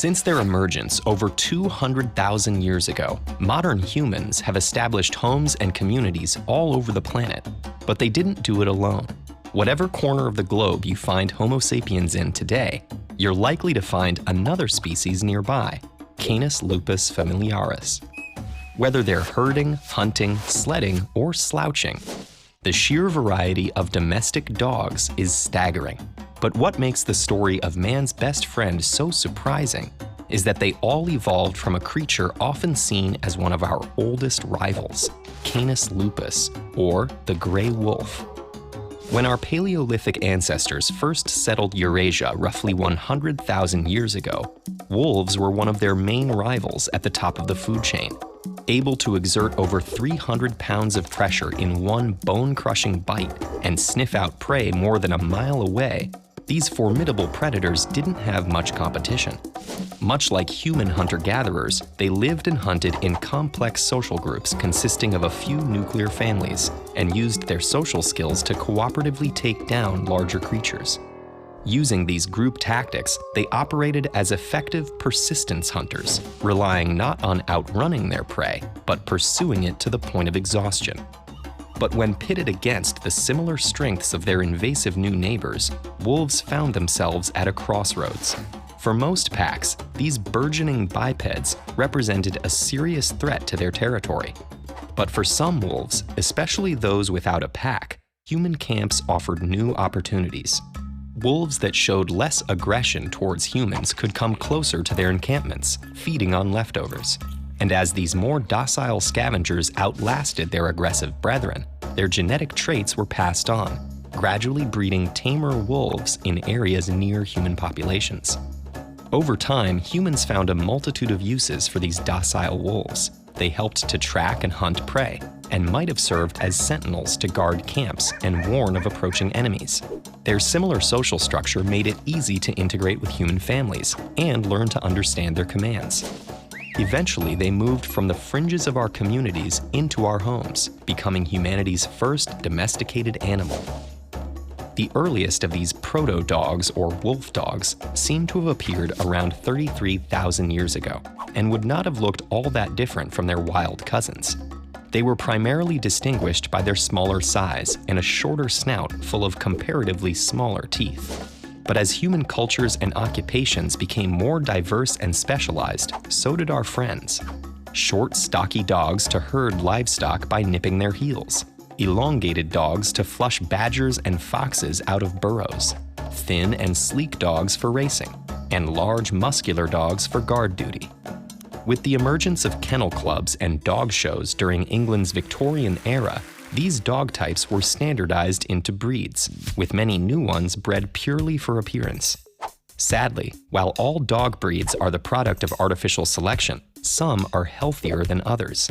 Since their emergence over 200,000 years ago, modern humans have established homes and communities all over the planet, but they didn't do it alone. Whatever corner of the globe you find Homo sapiens in today, you're likely to find another species nearby, Canis lupus familiaris. Whether they're herding, hunting, sledding, or slouching, the sheer variety of domestic dogs is staggering. But what makes the story of man's best friend so surprising is that they all evolved from a creature often seen as one of our oldest rivals, Canis lupus, or the gray wolf. When our Paleolithic ancestors first settled Eurasia roughly 100,000 years ago, wolves were one of their main rivals at the top of the food chain. Able to exert over 300 pounds of pressure in one bone-crushing bite and sniff out prey more than a mile away, these formidable predators didn't have much competition. Much like human hunter-gatherers, they lived and hunted in complex social groups consisting of a few nuclear families and used their social skills to cooperatively take down larger creatures. Using these group tactics, they operated as effective persistence hunters, relying not on outrunning their prey, but pursuing it to the point of exhaustion. But when pitted against the similar strengths of their invasive new neighbors, wolves found themselves at a crossroads. For most packs, these burgeoning bipeds represented a serious threat to their territory. But for some wolves, especially those without a pack, human camps offered new opportunities. Wolves that showed less aggression towards humans could come closer to their encampments, feeding on leftovers. And as these more docile scavengers outlasted their aggressive brethren, their genetic traits were passed on, gradually breeding tamer wolves in areas near human populations. Over time, humans found a multitude of uses for these docile wolves. They helped to track and hunt prey, and might have served as sentinels to guard camps and warn of approaching enemies. Their similar social structure made it easy to integrate with human families and learn to understand their commands. Eventually, they moved from the fringes of our communities into our homes, becoming humanity's first domesticated animal. The earliest of these proto-dogs, or wolf dogs, seem to have appeared around 33,000 years ago, and would not have looked all that different from their wild cousins. They were primarily distinguished by their smaller size and a shorter snout full of comparatively smaller teeth. But as human cultures and occupations became more diverse and specialized, so did our friends. Short, stocky dogs to herd livestock by nipping their heels. Elongated dogs to flush badgers and foxes out of burrows. Thin and sleek dogs for racing. And large, muscular dogs for guard duty. With the emergence of kennel clubs and dog shows during England's Victorian era, these dog types were standardized into breeds, with many new ones bred purely for appearance. Sadly, while all dog breeds are the product of artificial selection, some are healthier than others.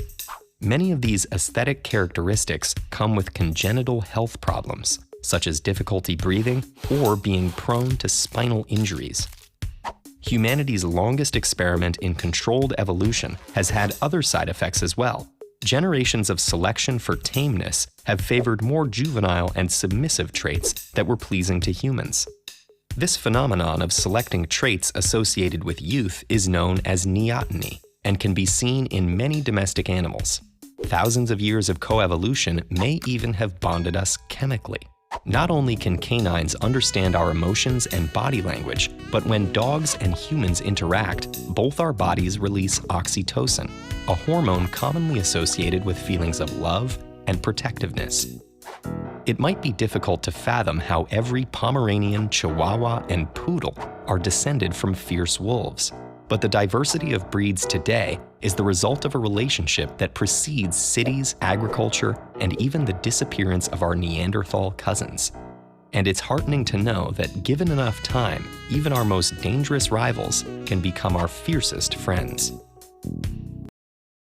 Many of these aesthetic characteristics come with congenital health problems, such as difficulty breathing or being prone to spinal injuries. Humanity's longest experiment in controlled evolution has had other side effects as well. Generations of selection for tameness have favored more juvenile and submissive traits that were pleasing to humans. This phenomenon of selecting traits associated with youth is known as neoteny and can be seen in many domestic animals. Thousands of years of coevolution may even have bonded us chemically. Not only can canines understand our emotions and body language, but when dogs and humans interact, both our bodies release oxytocin, a hormone commonly associated with feelings of love and protectiveness. It might be difficult to fathom how every Pomeranian, Chihuahua, and Poodle are descended from fierce wolves, but the diversity of breeds today is the result of a relationship that precedes cities, agriculture, and even the disappearance of our Neanderthal cousins. And it's heartening to know that given enough time, even our most dangerous rivals can become our fiercest friends.